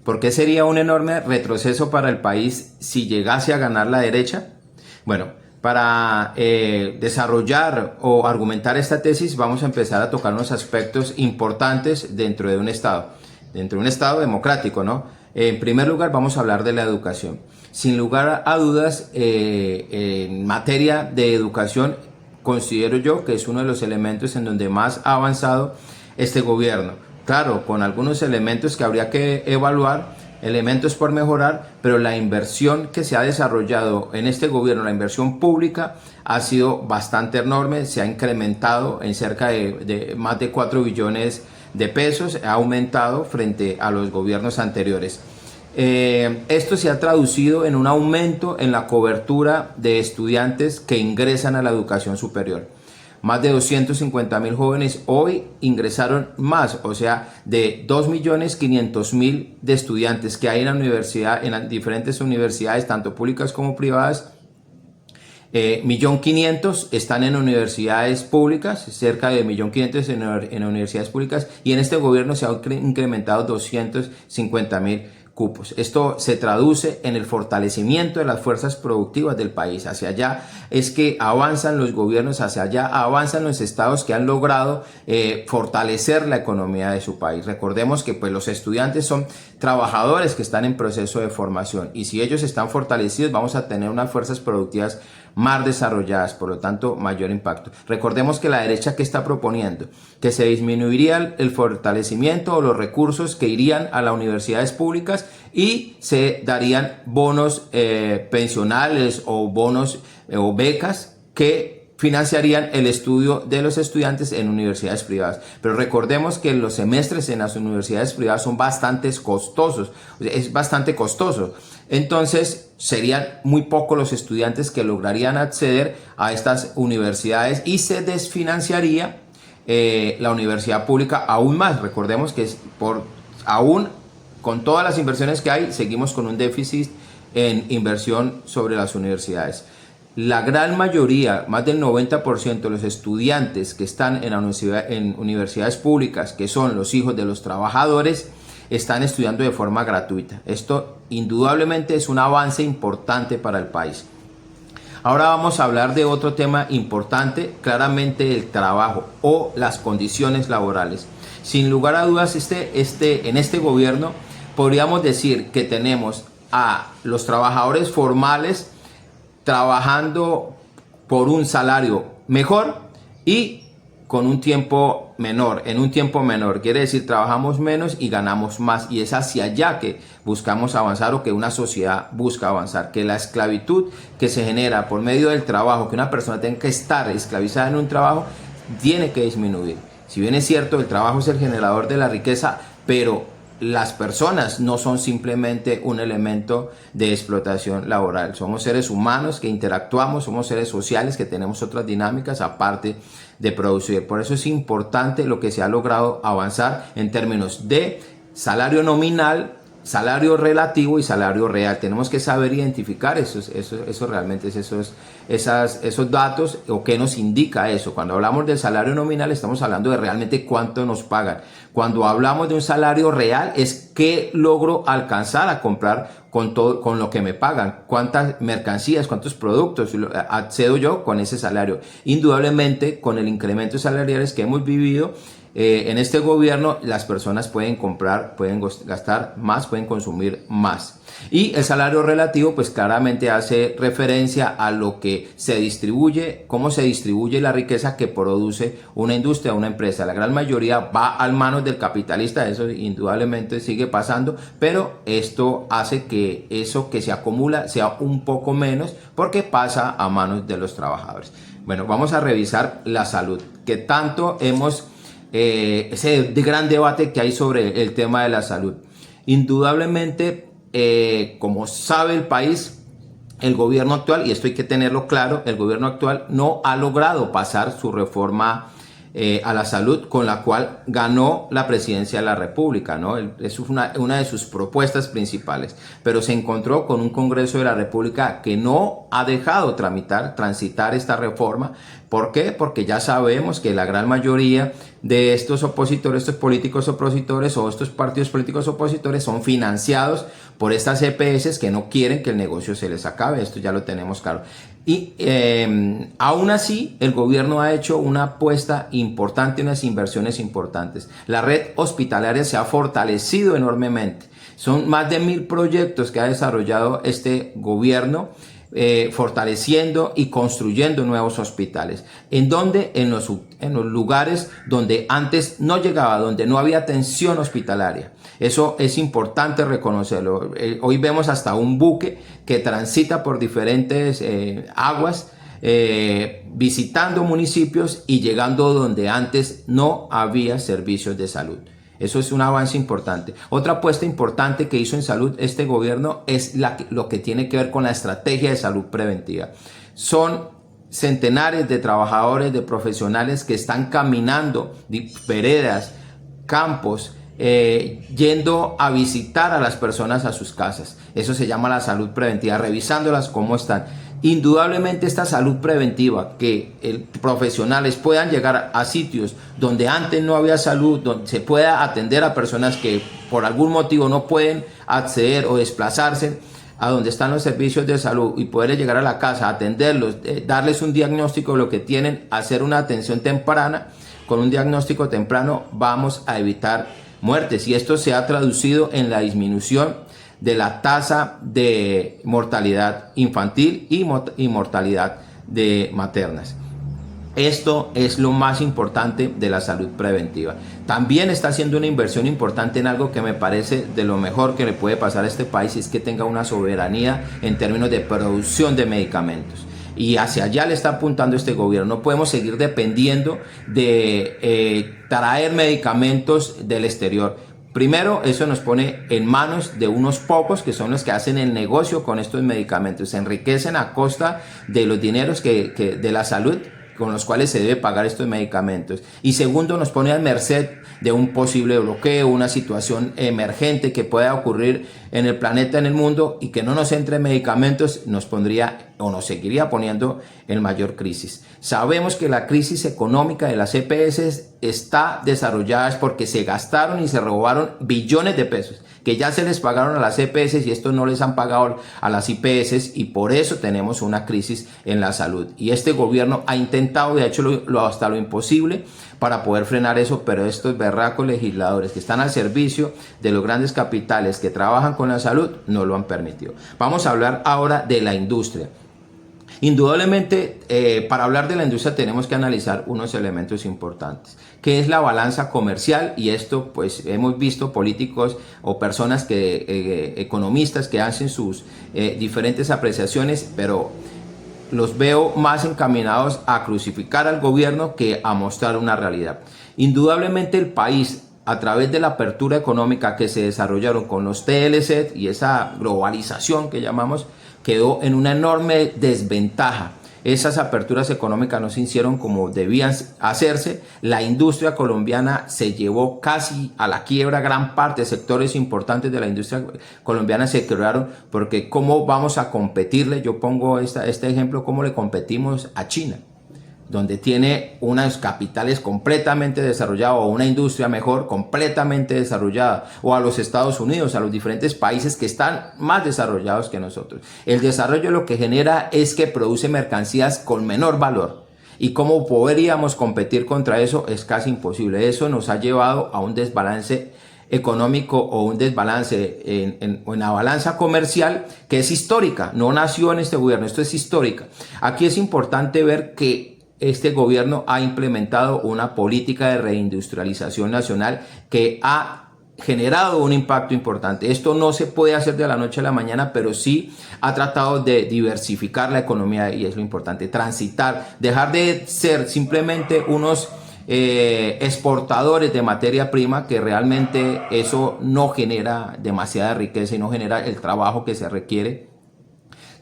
¿Por qué sería un enorme retroceso para el país si llegase a ganar la derecha? Bueno, para desarrollar o argumentar esta tesis vamos a empezar a tocar unos aspectos importantes dentro de un Estado democrático, ¿no? En primer lugar vamos a hablar de la educación. Sin lugar a dudas, en materia de educación considero yo que es uno de los elementos en donde más ha avanzado este gobierno. Claro, con algunos elementos que habría que evaluar, elementos por mejorar, pero la inversión que se ha desarrollado en este gobierno, la inversión pública, ha sido bastante enorme, se ha incrementado en cerca de más de 4 billones de pesos, ha aumentado frente a los gobiernos anteriores. Esto se ha traducido en un aumento en la cobertura de estudiantes que ingresan a la educación superior. Más de 250.000 jóvenes hoy ingresaron más, o sea, de 2.500.000 de estudiantes que hay en la universidad, en las diferentes universidades, tanto públicas como privadas. 1.500.000 están en universidades públicas, cerca de 1.500.000 en universidades públicas, y en este gobierno se ha incrementado 250.000 cupos. Esto se traduce en el fortalecimiento de las fuerzas productivas del país. Hacia allá es que avanzan los gobiernos, hacia allá avanzan los estados que han logrado fortalecer la economía de su país. Recordemos que pues, los estudiantes son trabajadores que están en proceso de formación, y si ellos están fortalecidos vamos a tener unas fuerzas productivas más desarrolladas, por lo tanto mayor impacto. Recordemos que la derecha, ¿qué está proponiendo? Que se disminuiría el fortalecimiento o los recursos que irían a las universidades públicas y se darían bonos pensionales o bonos o becas que financiarían el estudio de los estudiantes en universidades privadas. Pero recordemos que los semestres en las universidades privadas son bastante costosos, es bastante costoso. Entonces serían muy pocos los estudiantes que lograrían acceder a estas universidades y se desfinanciaría la universidad pública aún más. Recordemos que aún con todas las inversiones que hay, seguimos con un déficit en inversión sobre las universidades. La gran mayoría, más del 90% de los estudiantes que están en universidades públicas, que son los hijos de los trabajadores, están estudiando de forma gratuita. Esto indudablemente es un avance importante para el país. Ahora vamos a hablar de otro tema importante, claramente el trabajo o las condiciones laborales. Sin lugar a dudas, en este gobierno podríamos decir que tenemos a los trabajadores formales trabajando por un salario mejor y con un tiempo menor, en un tiempo menor. Quiere decir, trabajamos menos y ganamos más, y es hacia allá que buscamos avanzar, o que una sociedad busca avanzar, que la esclavitud que se genera por medio del trabajo, que una persona tenga que estar esclavizada en un trabajo, tiene que disminuir. Si bien es cierto, el trabajo es el generador de la riqueza, pero las personas no son simplemente un elemento de explotación laboral. Somos seres humanos que interactuamos, somos seres sociales que tenemos otras dinámicas aparte de producir. Por eso es importante lo que se ha logrado avanzar en términos de salario nominal, salario relativo y salario real. Tenemos que saber identificar esos datos, o qué nos indica eso. Cuando hablamos del salario nominal estamos hablando de realmente cuánto nos pagan. Cuando hablamos de un salario real es qué logro alcanzar a comprar con lo que me pagan, cuántas mercancías, cuántos productos accedo yo con ese salario. Indudablemente, con el incremento salariales que hemos vivido en este gobierno, las personas pueden comprar, pueden gastar más, pueden consumir más. Y el salario relativo pues claramente hace referencia a lo que se distribuye, cómo se distribuye la riqueza que produce una industria, una empresa. La gran mayoría va a manos del capitalista, eso indudablemente sigue pasando, pero esto hace que eso que se acumula sea un poco menos porque pasa a manos de los trabajadores. Bueno, vamos a revisar la salud, que tanto ese gran debate que hay sobre el tema de la salud. Indudablemente, como sabe el país, el gobierno actual, y esto hay que tenerlo claro, el gobierno actual no ha logrado pasar su reforma a la salud, con la cual ganó la presidencia de la República, ¿no? Eso es una de sus propuestas principales, pero se encontró con un Congreso de la República que no ha dejado transitar esta reforma. ¿Por qué? Porque ya sabemos que la gran mayoría de estos opositores, estos políticos opositores o estos partidos políticos opositores son financiados por estas EPS que no quieren que el negocio se les acabe. Esto ya lo tenemos claro. Y aún así, el gobierno ha hecho una apuesta importante, unas inversiones importantes. La red hospitalaria se ha fortalecido enormemente. Son más de 1000 proyectos que ha desarrollado este gobierno, fortaleciendo y construyendo nuevos hospitales. ¿En dónde? En los lugares donde antes no llegaba, donde no había atención hospitalaria. Eso es importante reconocerlo. Hoy vemos hasta un buque que transita por diferentes aguas, visitando municipios y llegando donde antes no había servicios de salud. Eso es un avance importante. Otra apuesta importante que hizo en salud este gobierno es lo que tiene que ver con la estrategia de salud preventiva. Son centenares de trabajadores, de profesionales que están caminando veredas, campos, yendo a visitar a las personas a sus casas. Eso se llama la salud preventiva, revisándolas cómo están. Indudablemente esta salud preventiva, que profesionales puedan llegar a sitios donde antes no había salud, donde se pueda atender a personas que por algún motivo no pueden acceder o desplazarse a donde están los servicios de salud y poder llegar a la casa, atenderlos, darles un diagnóstico de lo que tienen, hacer una atención temprana. Con un diagnóstico temprano vamos a evitar muertes, y esto se ha traducido en la disminución de la tasa de mortalidad infantil y mortalidad de maternas. Esto es lo más importante de la salud preventiva. También está haciendo una inversión importante en algo que me parece de lo mejor que le puede pasar a este país, y es que tenga una soberanía en términos de producción de medicamentos. Y hacia allá le está apuntando este gobierno. No podemos seguir dependiendo de traer medicamentos del exterior. Primero, eso nos pone en manos de unos pocos que son los que hacen el negocio con estos medicamentos. Se enriquecen a costa de los dineros de la salud con los cuales se debe pagar estos medicamentos. Y segundo, nos pone a merced de un posible bloqueo, una situación emergente que pueda ocurrir en el planeta, en el mundo, y que no nos entre medicamentos nos pondría o nos seguiría poniendo en mayor crisis. Sabemos que la crisis económica de las EPS está desarrollada porque se gastaron y se robaron billones de pesos que ya se les pagaron a las EPS y estos no les han pagado a las IPS, y por eso tenemos una crisis en la salud. Y este gobierno ha intentado y ha hecho hasta lo imposible para poder frenar eso, pero estos berracos legisladores que están al servicio de los grandes capitales que trabajan con la salud no lo han permitido. Vamos a hablar ahora de la industria. Indudablemente, para hablar de la industria tenemos que analizar unos elementos importantes, que es la balanza comercial, y esto pues hemos visto políticos o personas economistas que hacen sus diferentes apreciaciones, pero los veo más encaminados a crucificar al gobierno que a mostrar una realidad. Indudablemente el país, a través de la apertura económica que se desarrollaron con los TLC y esa globalización que llamamos, quedó en una enorme desventaja. Esas aperturas económicas no se hicieron como debían hacerse. La industria colombiana se llevó casi a la quiebra. Gran parte de sectores importantes de la industria colombiana se quebraron, porque ¿cómo vamos a competirle? Yo pongo este ejemplo: ¿cómo le competimos a China, donde tiene unos capitales completamente desarrollados, o una industria mejor completamente desarrollada, o a los Estados Unidos, a los diferentes países que están más desarrollados que nosotros? El desarrollo lo que genera es que produce mercancías con menor valor, y cómo podríamos competir contra eso es casi imposible. Eso nos ha llevado a un desbalance económico, o un desbalance en la balanza comercial, que es histórica. No nació en este gobierno, esto es histórica. Aquí es importante ver que este gobierno ha implementado una política de reindustrialización nacional que ha generado un impacto importante. Esto no se puede hacer de la noche a la mañana, pero sí ha tratado de diversificar la economía, y es lo importante: transitar, dejar de ser simplemente unos exportadores de materia prima, que realmente eso no genera demasiada riqueza y no genera el trabajo que se requiere,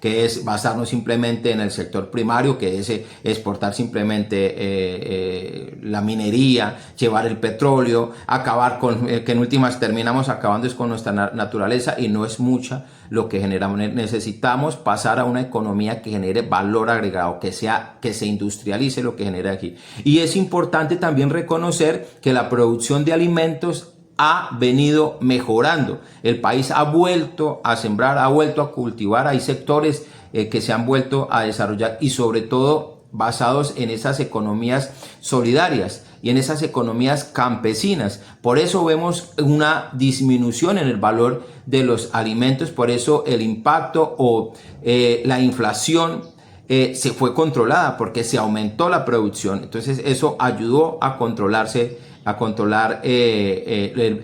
que es basarnos simplemente en el sector primario, que es exportar simplemente la minería, llevar el petróleo, acabar con, que en últimas terminamos acabando es con nuestra naturaleza, y no es mucha lo que generamos. Necesitamos pasar a una economía que genere valor agregado, que se industrialice lo que genera aquí. Y es importante también reconocer que la producción de alimentos ha venido mejorando. El país ha vuelto a sembrar, ha vuelto a cultivar. Hay sectores que se han vuelto a desarrollar, y sobre todo basados en esas economías solidarias y en esas economías campesinas. Por eso vemos una disminución en el valor de los alimentos. Por eso el impacto o la inflación se fue controlada, porque se aumentó la producción. Entonces eso ayudó a controlar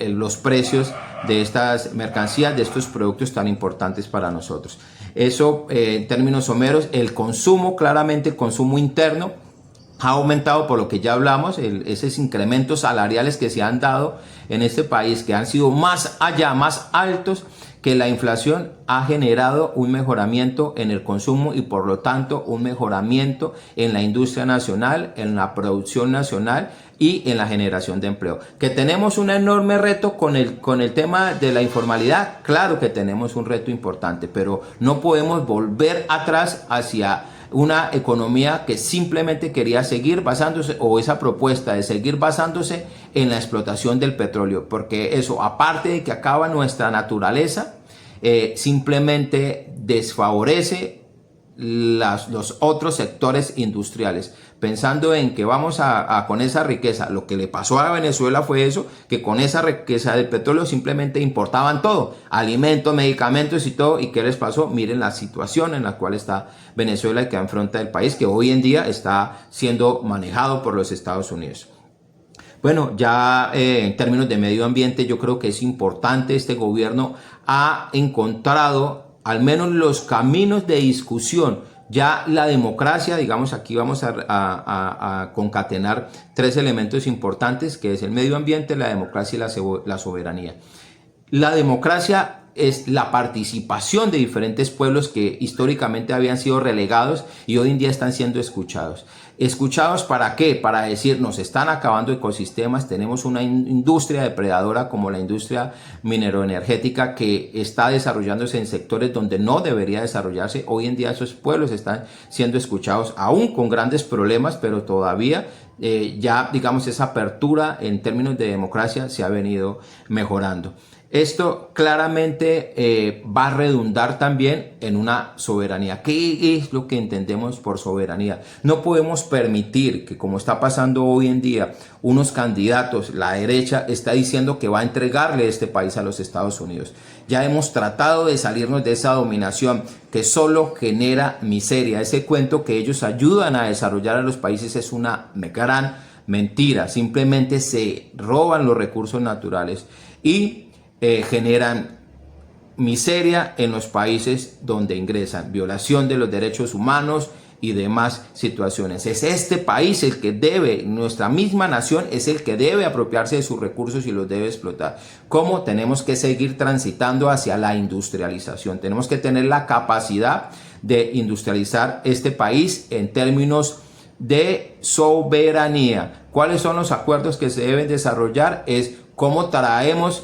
los precios de estas mercancías, de estos productos tan importantes para nosotros. Eso en términos someros. El consumo, claramente el consumo interno ha aumentado, por lo que ya hablamos, esos incrementos salariales que se han dado en este país, que han sido más altos que la inflación, ha generado un mejoramiento en el consumo y por lo tanto un mejoramiento en la industria nacional, en la producción nacional y en la generación de empleo. ¿Que tenemos un enorme reto con el tema de la informalidad? Claro que tenemos un reto importante, pero no podemos volver atrás hacia una economía que simplemente quería seguir basándose, o esa propuesta de seguir basándose en la explotación del petróleo, porque eso, aparte de que acaba nuestra naturaleza, simplemente desfavorece los otros sectores industriales, pensando en que vamos con esa riqueza. Lo que le pasó a Venezuela fue eso, que con esa riqueza del petróleo simplemente importaban todo, alimentos, medicamentos y todo. ¿Y qué les pasó? Miren la situación en la cual está Venezuela y que afronta el país, que hoy en día está siendo manejado por los Estados Unidos. Bueno, ya en términos de medio ambiente, yo creo que es importante. Este gobierno ha encontrado al menos los caminos de discusión. Ya la democracia, digamos, aquí vamos a concatenar tres elementos importantes, que es el medio ambiente, la democracia y la soberanía. La democracia es la participación de diferentes pueblos que históricamente habían sido relegados y hoy en día están siendo escuchados. ¿Escuchados para qué? Para decir, nos están acabando ecosistemas, tenemos una industria depredadora como la industria mineroenergética que está desarrollándose en sectores donde no debería desarrollarse. Hoy en día esos pueblos están siendo escuchados, aún con grandes problemas, pero todavía ya, digamos, esa apertura en términos de democracia se ha venido mejorando. Esto claramente va a redundar también en una soberanía. ¿Qué es lo que entendemos por soberanía? No podemos permitir que, como está pasando hoy en día, unos candidatos, la derecha, está diciendo que va a entregarle este país a los Estados Unidos. Ya hemos tratado de salirnos de esa dominación que solo genera miseria. Ese cuento que ellos ayudan a desarrollar a los países es una gran mentira. Simplemente se roban los recursos naturales y generan miseria en los países donde ingresan, violación de los derechos humanos y demás situaciones. Es este país el que debe, nuestra misma nación es el que debe apropiarse de sus recursos y los debe explotar. ¿Cómo? Tenemos que seguir transitando hacia la industrialización. Tenemos que tener la capacidad de industrializar este país en términos de soberanía. ¿Cuáles son los acuerdos que se deben desarrollar? Es cómo traemos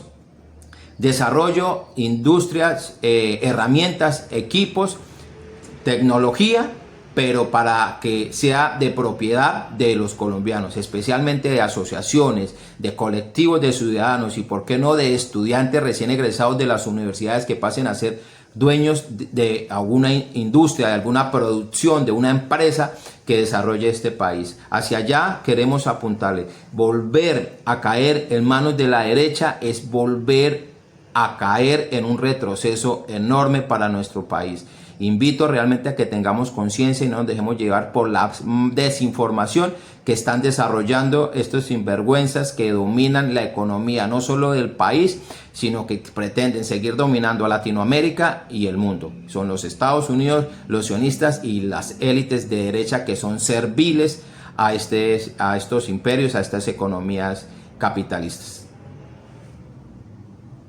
desarrollo, industrias, herramientas, equipos, tecnología, pero para que sea de propiedad de los colombianos, especialmente de asociaciones, de colectivos de ciudadanos y, por qué no, de estudiantes recién egresados de las universidades que pasen a ser dueños de alguna industria, de alguna producción, de una empresa que desarrolle este país. Hacia allá queremos apuntarle. Volver a caer en manos de la derecha es volver a caer en un retroceso enorme para nuestro país. Invito realmente a que tengamos conciencia y no nos dejemos llevar por la desinformación que están desarrollando estos sinvergüenzas que dominan la economía no solo del país, sino que pretenden seguir dominando a Latinoamérica y el mundo. Son los Estados Unidos, los sionistas y las élites de derecha que son serviles a estos imperios, a estas economías capitalistas.